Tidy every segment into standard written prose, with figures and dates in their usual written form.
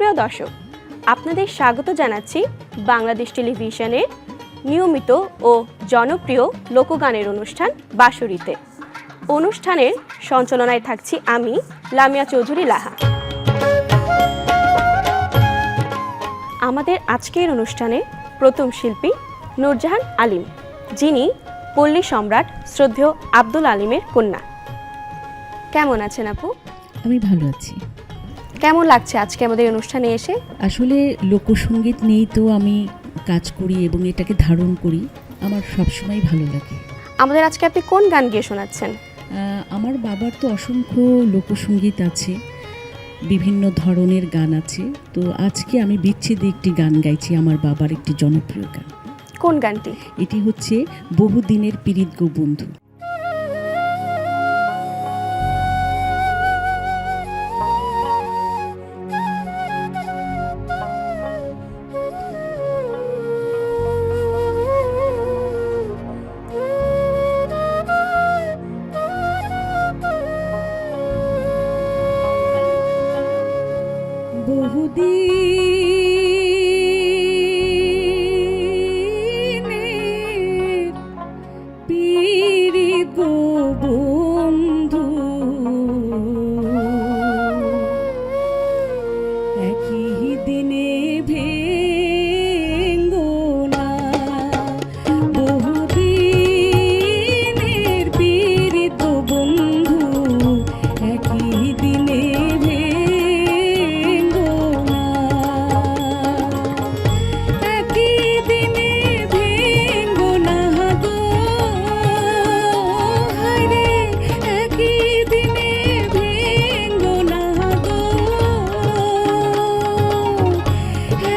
সুপ্রিয় দর্শক, আপনাদের স্বাগত জানাচ্ছি বাংলাদেশ টেলিভিশনের নিয়মিত ও জনপ্রিয় লোকগানের অনুষ্ঠান বাঁশুরিতে। অনুষ্ঠানের সঞ্চালনায় থাকছি আমি লামিয়া চৌধুরী লাহা। আমাদের আজকের অনুষ্ঠানে প্রথম শিল্পী নূরজাহান আলিম, যিনি পল্লী সম্রাট শ্রদ্ধেয় আব্দুল আলিমের কন্যা। কেমন আছেন আপু? আমি ভালো আছি। কেমন লাগছে আজকে আমাদের অনুষ্ঠানে এসে? আসলে লোকসঙ্গীত নিয়েই তো আমি কাজ করি এবং এটাকে ধারণ করি, আমার সবসময় ভালো লাগে। আমাদের আজকে আপনি কোন গান গিয়ে শোনাচ্ছেন? আমার বাবার তো অসংখ্য লোকসঙ্গীত আছে, বিভিন্ন ধরনের গান আছে। তো আজকে আমি বিচ্ছেদে একটি গান গাইছি, আমার বাবার একটি জনপ্রিয় গান। কোন গানটি? এটি হচ্ছে বহুদিনের পীড়িত গো বন্ধু। বহুদিনের পীড়িত গো বন্ধু, একই দিনে ভেঙ্গো না। বহুদিনের পীড়িত বন্ধু, একই দিনে ভেঙ্গো না। একই দিনে ভেঙ্গো না গো, হায়রে একই দিনে ভেঙ্গো না গো,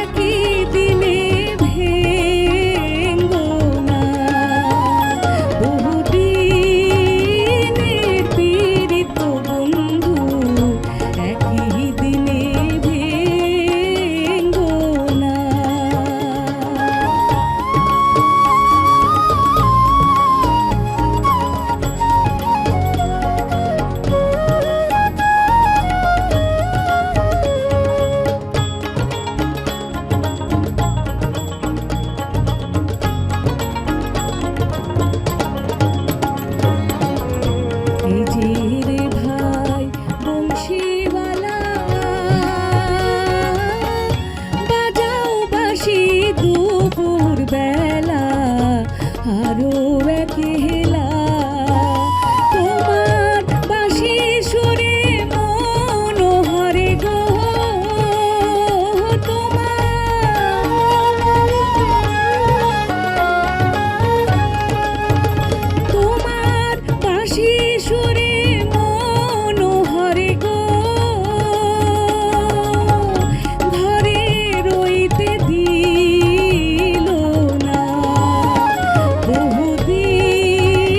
একই দিনে ভেঙ্গো না। বহুদিনের পীড়িত বন্ধু, একই দিনে ভেঙ্গো না। এই যে রে ভাই বংশীওয়ালা, বাজাও বাঁশি দুপুর বেলা, আরো একলা তোমার বাঁশির সুরে মন হরে গো। তোমার বাঁশির সুরে মন হরে গো, ঘরে রইতে দিল না। বহুদিন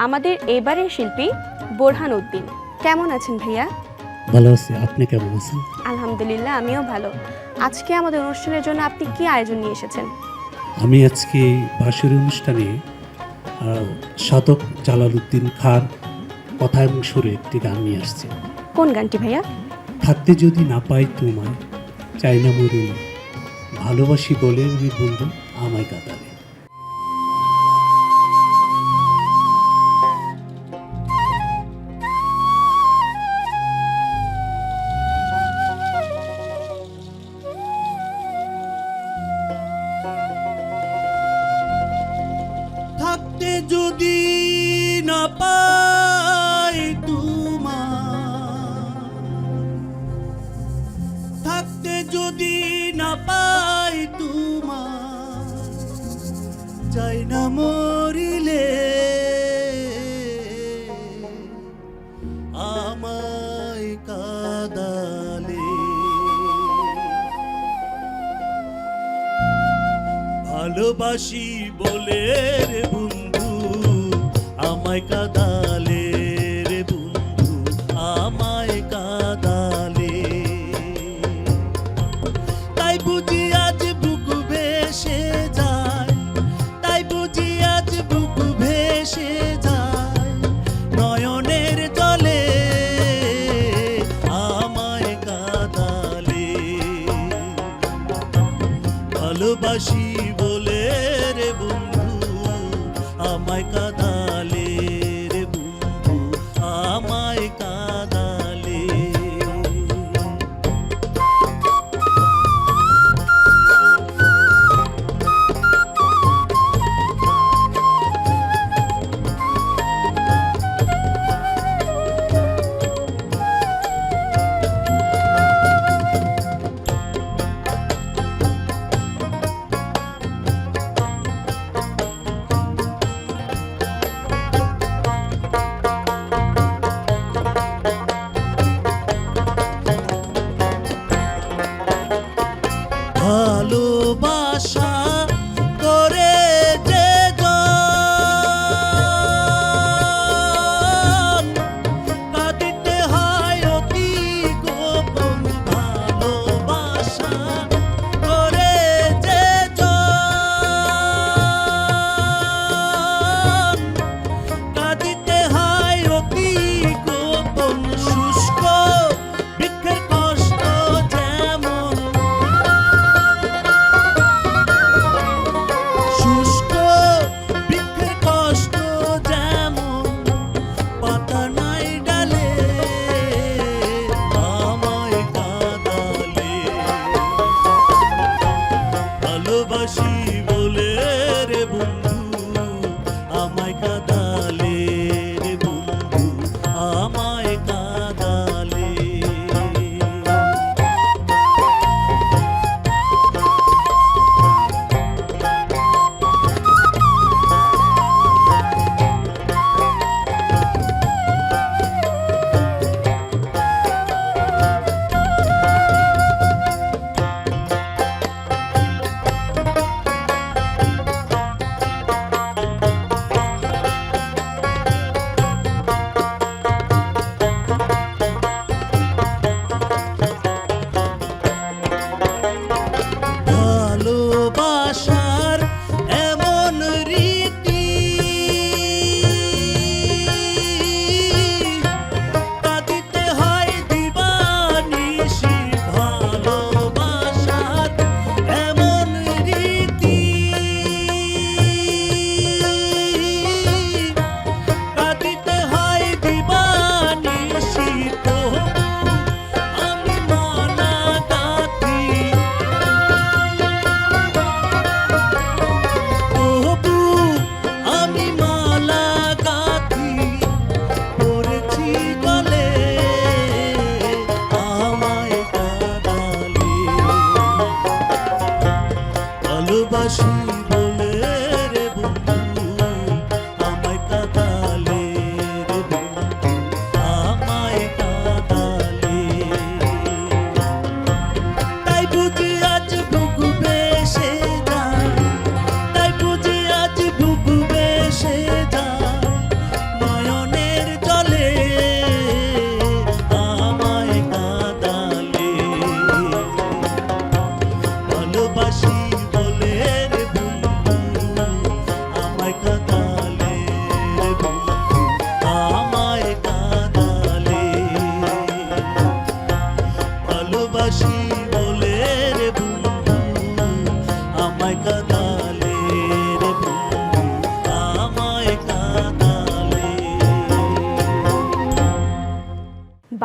আমাদের এবারের শিল্পী বোরহান উদ্দিন। কেমন আছেন ভাইয়া? ভালো আছি, আপনি কেমন আছেন? আলহামদুলিল্লাহ, আমিও ভালো। আজকে আমাদের অনুষ্ঠানের জন্য আপনি কি আয়োজন নিয়ে এসেছেন? আমি আজকে বাঁশুরি অনুষ্ঠানে সাধক জালালউদ্দিন খাঁর কথা এবং সুরে একটি গান নিয়ে আসছি। কোন গানটি ভাইয়া? থাকতে যদি না পাই তোমায়, চাই না মরিল, ভালোবাসি বলে ওই বন্ধু আমায় কাঁদালে। থাকতে যদি না পাই তোমার, থাকতে যদি না পাই তোমার, চাই না মরিলে আমায় কাঁদালে। ভালোবাসি বলে রে বন্ধু আমায় কাঁদালে, রে বন্ধু আমায় কাঁদালে। তাই বুঝি আজ বুক ভেসে যায়, তাই বুঝি আজ বুক ভেসে যায়, নয়নের জলে আমায় কাঁদালে। ভালোবাসি বলে রে বন্ধু আমায় কাঁদালে, রে বন্ধু আমায় কাঁদালে। ভালোবাসা করে যে জন, কাঁদিতে হয় অতি গোপন। ভালোবাসা করে যে জন, কাঁদিতে হয় অতি গোপন। শুষ্ক বৃক্ষের কষ্ট যেমন, শুষ্ক বৃক্ষের কষ্ট যেমন, পাতা নাই ডালে আমায় কাঁদালে। ভালোবাসি বলে রে বন্ধু আমায় কাঁদালে, রে বন্ধু আমায় কাঁদালে। ভালোবাসার এমন রীতি, কাঁদিতে হয় দিবানিশি। ভালোবাসার এমন রীতি, কাঁদিতে হয় দিবানিশি। তবু আমি মালা গাঁথি, তবু আমি মালা গাঁথি, পড়েছি গলে আমায় কাঁদালে। ভালোবাসি বলে রে বন্ধু আমায় কাঁদালে, রে বন্ধু আমায় কাঁদালে। তাই বুঝি আজ বুক ভেসে যায়, তাই বুঝি আজ বুক ভেসে যায়,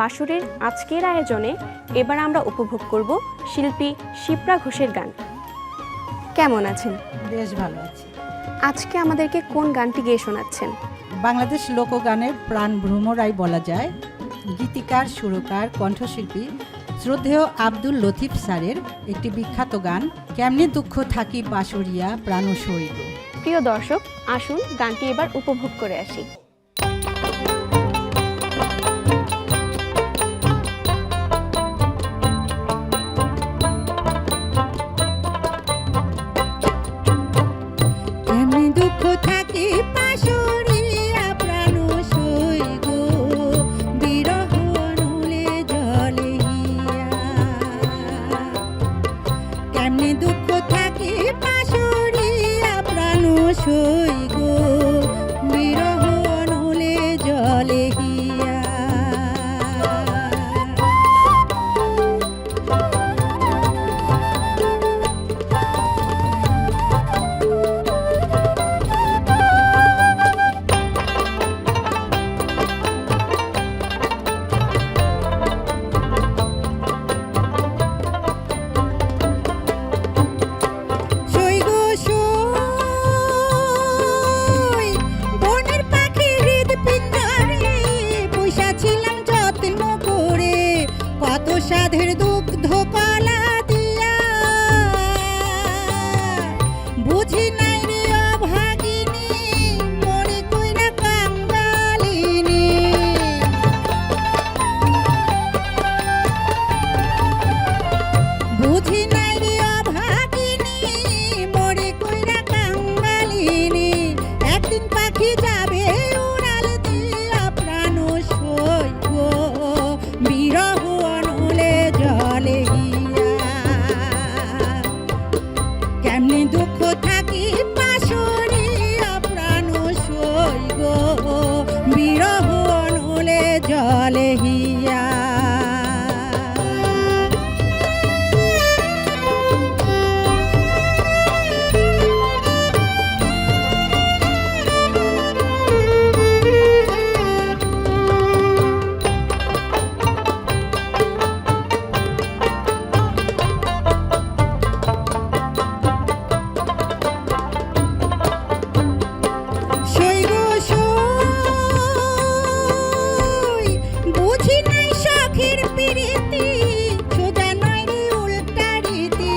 বাঁশুড়ির আজকের আয়োজনে এবার আমরা উপভোগ করব শিল্পী শিপ্রা ঘোষের গান। কেমন আছেন? বেশ ভালো আছি। আজকে আমাদেরকে কোন গানটি গেয়ে শোনাচ্ছেন? বাংলাদেশ লোকগানের প্রাণ ভ্রমরাই বলা যায়। গীতিকার, সুরকার, কণ্ঠশিল্পী শ্রদ্ধেয় আব্দুল লতিফ স্যারের একটি বিখ্যাত গান, কেমনে দুঃখ থাকি বাঁশুরিয়া প্রাণ সইব। প্রিয় দর্শক, আসুন গানটি এবার উপভোগ করে আসি। কেমনে দুঃখ থাকি বাঁশুরিয়া প্রাণ সইব, বিরহ অনুলে জলে হিয়া। কেমনে দুঃখ থাকি বাঁশুরিয়া প্রাণ সইব, বিরহ অনুলে জলে হিয়া। সই গো সই, বনের পাখি হৃদপিঞ্জরে বৈশা ছিলাম যত্ন করে, কত সাধের দুগ্ধ কলা দিয়া। বুঝি নাই রে অভাগিনী, মরে কইরা কাঙ্গালিনী। বুঝি নাই রে অভাগিনী, মরে কইরা কাঙ্গালিনী। একদিন পাখি যাবে উড়াল দিয়া প্রাণ সইব, বিরহ অনুলে জলে হিয়া। কেমনে দুঃখ থাকি বাঁশুরিয়া প্রাণ সইব, বিরহ অনুলে জলে হিয়া। সই গো সই, বুঝি নাই সখের প্রীতি, সোজা নয় রে উল্টা রীতি।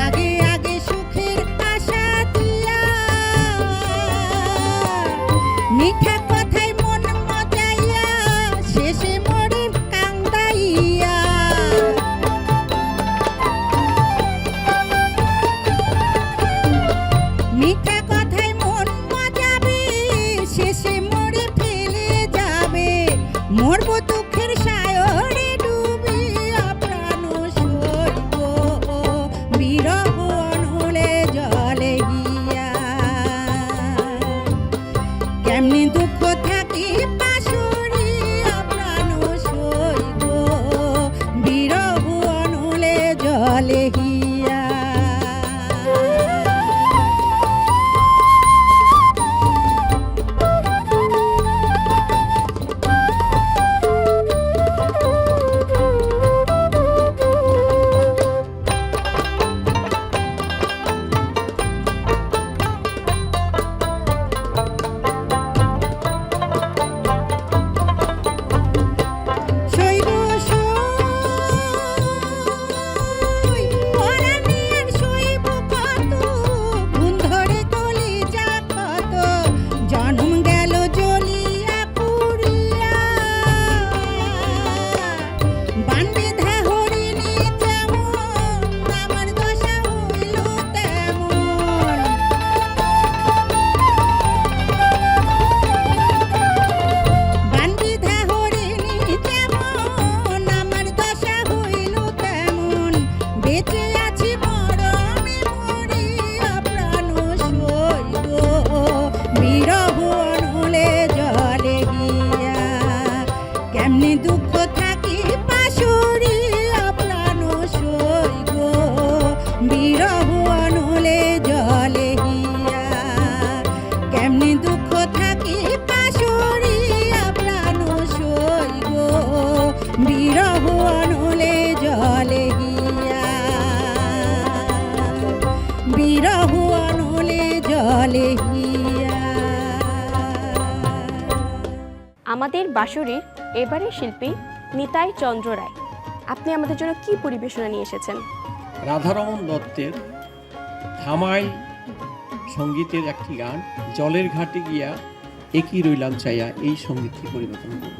আগে আগে সুখের আশা দিয়া, মিঠা কথায় মন মজাইয়া, শেষে মরে কান্দাইয়া। মিঠা কথায় মন মজাবে, শেষে মরে ফেলে যাবে। মরব দুঃখের সায়রে ডুবিয়া প্রাণ সইব, বিরহ অনুলে জলে হিয়া। কেমনি দুঃখ থাকি বাঁশুরিয়া প্রাণ সইব, বিরহ অনুলে জলে হিয়া। বিরহ আনলে জলে হিয়া। আমাদের বাঁশুড়ির এবারের শিল্পী নিতাই চন্দ্র রায়, আপনি আমাদের জন্য কি পরিবেশনা নিয়ে এসেছেন? রাধারমণ দত্তের ধামাইল সঙ্গীতের একটি গান, জলের ঘাটে গিয়া একই রইলাম চাইয়া, এই সঙ্গীতটি পরিবেশন করব।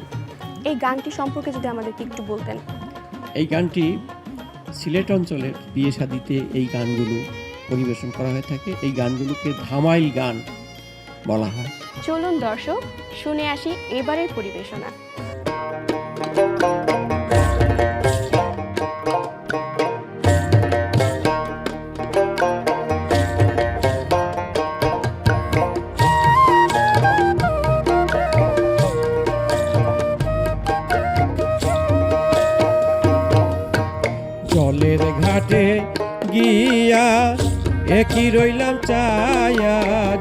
এই গানটি সম্পর্কে যদি আমাদেরকে একটু বলতেন। এই গানটি সিলেট অঞ্চলের বিয়ে শাদিতে এই গানগুলো পরিবেশন করা হয়ে থাকে। এই গানগুলোকে ধামাইল গান বলা হয়। চলুন দর্শক শুনে আসি এবারের পরিবেশনা। জলের ঘাটে গিয়া একই রইলাম চায়া,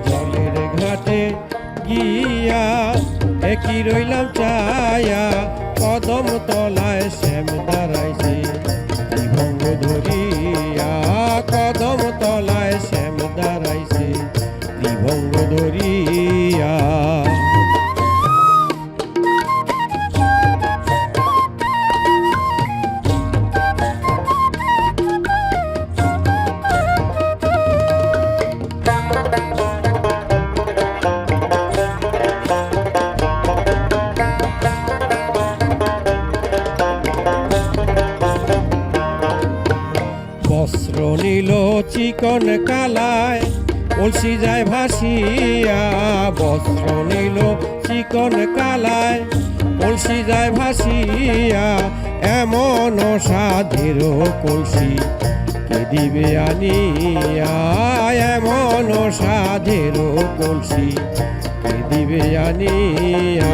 জলের ঘাটে গিয়া একই রইলাম চায়া, কদম তলায় শ্যাম দাঁড়াইছে ভঙ্গ ধরিয়া, কদম তলায় শ্যাম দাঁড়াইছে ভঙ্গ ধরিয়া। বস্ত্র নীল চিকন কালায় কলসি যায় ভাসিয়া, বস্ত্র নীল চিকন কালায় কলসি যায় ভাসিয়া, এমন সাধের কলসি কে দিবে আনিয়া, এমন সাধের কলসি কে দিবে আনিয়া।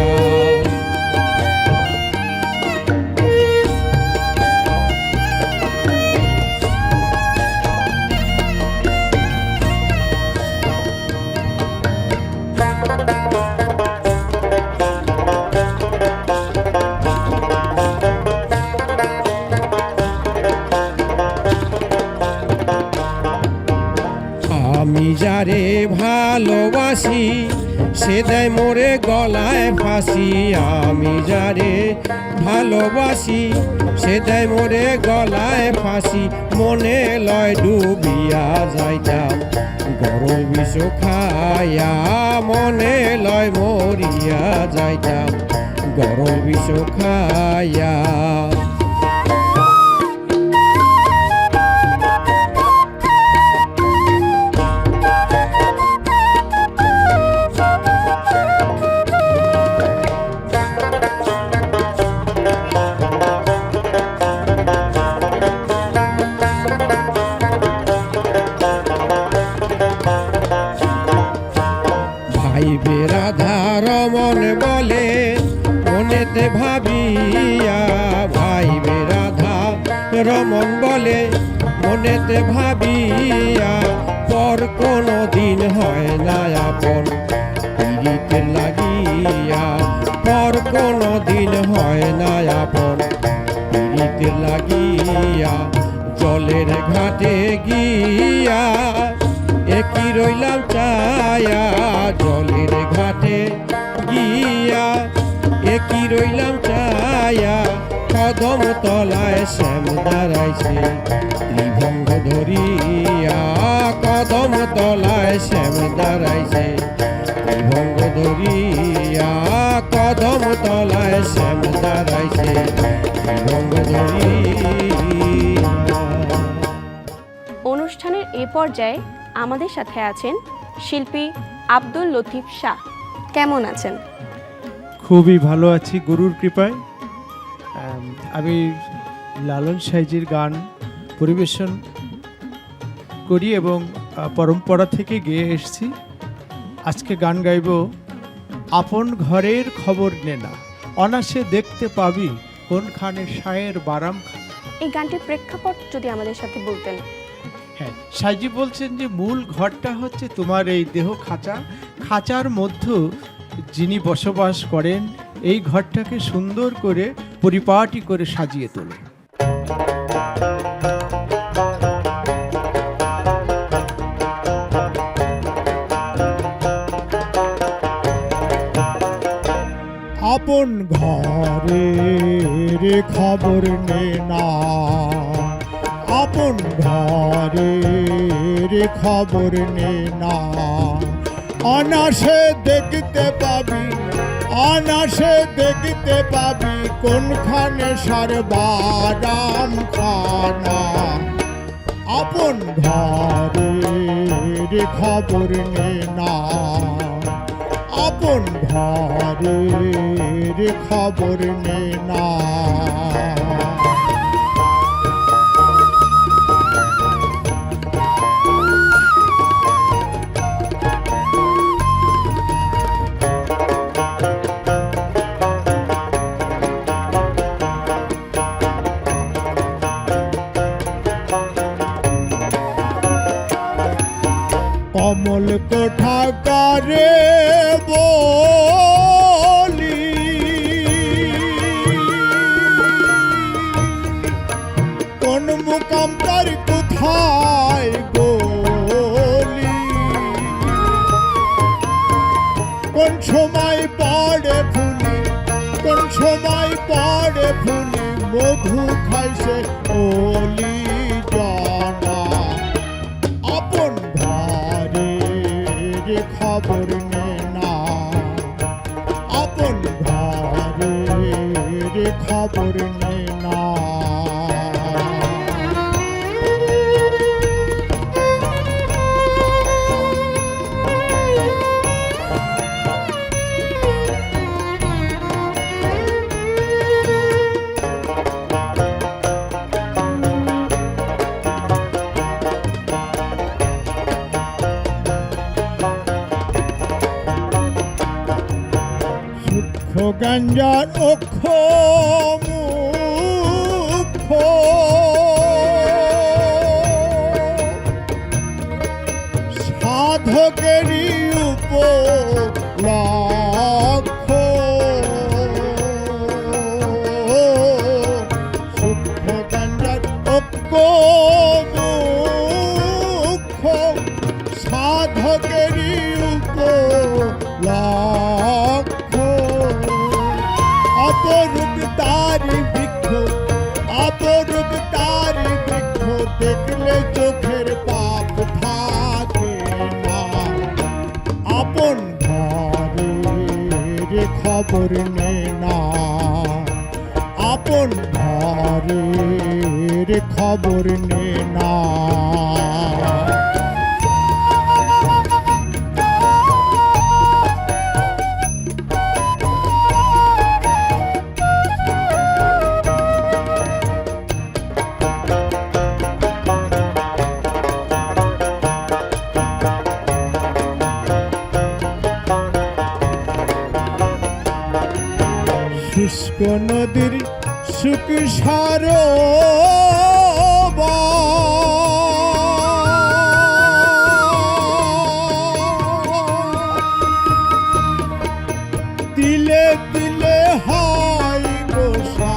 আমি যারে ভালোবাসি সে দেয় মোরে গলায় ফাঁসি, আমি যারে ভালোবাসি সে দেয় মোরে গলায় ফাঁসি, মনে লয় ডুবিয়া যাইতাম গরল বিষ খাইয়া, মনে লয় মরিয়া যাইতাম গরল বিষ খাইয়া। ভাইবে রাধা রমন বলে মনেতে ভাবিয়া, ভাইবে রাধা রমন বলে মনেতে ভাবিয়া, পর কোনো দিন হয় না আপন পীড়িতের লাগিয়া, পর কোনো দিন হয় না আপন পীড়িতের লাগিয়া। জলের ঘাটে গিয়া একই রইলাম চায়া, জলের ঘাটে গিয়া একই রইলাম চায়া, কদম তলায় শ্যাম দাঁড়াইছে ত্রিভঙ্গ ধরিয়া, কদম তলায় শ্যাম দাঁড়াইছে ত্রিভঙ্গ ধরিয়া, কদম তলায় শ্যাম দাঁড়াইছে ত্রিভঙ্গ ধরিয়া। অনুষ্ঠানের এ পর্যায়ে আমাদের সাথে আছেন শিল্পী আব্দুল লতিফ শাহ। কেমন আছেন? খুবই ভালো আছি গুরুর কৃপায়। আমি লালন সাইজির গান পরিবেশন করি এবং পরম্পরা থেকে গেয়ে এসেছি। আজকে গান গাইব আপন ঘরের খবর নে না, অনাসে দেখতে পাবি কোনখানে শায়ের বারাম। এই গানটির প্রেক্ষাপট যদি আমাদের সাথে বলতেন। হ্যাঁ, সাইজি বলছেন যে মূল ঘরটা হচ্ছে তোমার এই দেহ খাঁচা, খাঁচার মধ্যে যিনি বসবাস করেন এই ঘরটাকে সুন্দর করে পরিপাটি করে সাজিয়ে তোলে। আপন ঘরের খবর নে না, আপন ঘরের খবর নে না। অনাসে দেখতে পাবি, অনাসে দেখতে পাবি কোনখানে সর্বারাম খানা। আপন ঘরের খবর নে না, আপন ঘরের খবর নে না। কমল কোঠাকারে বলি, কোন মুকাম তার কোথায় গলি, কোন সময় পড়ে ফুলি, কোন সময় পড়ে ফুলি, মধু খাইছে ওলি জানা। আপন ঘরের খবর নে না, আপন ঘরের খবর নে না। সূক্ষ্ম গাঞ্জার অক্ষ মুখ্য, সাধকেরই উপলক্ষ। সূক্ষ্ম গাঞ্জার অক্ষ মুখ্য, সাধকেরই উপলক্ষ। অপরূপ তারি বৃক্ষ, অপরূপ তারি বৃক্ষ, দেখলে চোখের পাপ থাকে না। আপন ঘরের খবর নে না, আপন ঘরের খবর নে না। শুষ্ক নদীর সুখ সার তিলে তিলে হয় গোসাতার।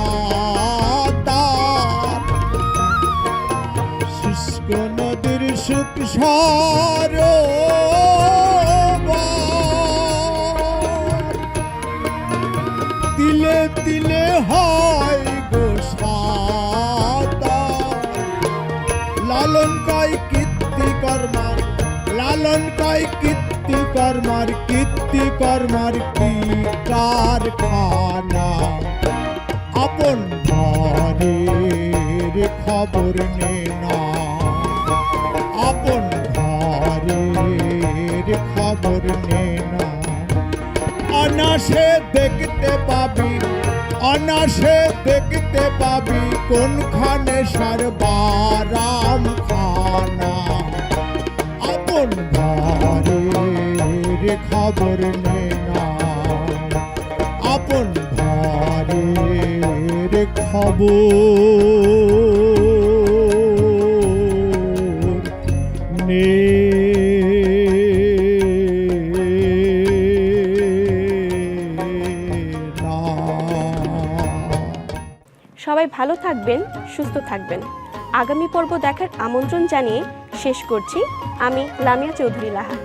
শুষ্ক নদীর সুখ সার তিলে তিলে হয় গোসাতার। লালন কয় কীর্তি কর্মার, লালন কয় কীর্তি কর্মার, কীর্তি কর্মার কি কারখানা। আপন ঘরের খবর নে না, আপন ঘরের খবর নে না। অনাসে দেখতে পাবি, অনাসে দেখতে পাবি কোনখানে সর্বারাম খানা। আপন ঘরের খবর নে না, আপন ঘরের খবর নে না। সবাই ভালো থাকবেন, সুস্থ থাকবেন। আগামী পর্ব দেখার আমন্ত্রণ জানিয়ে শেষ করছি আমি লামিয়া চৌধুরী লাহা।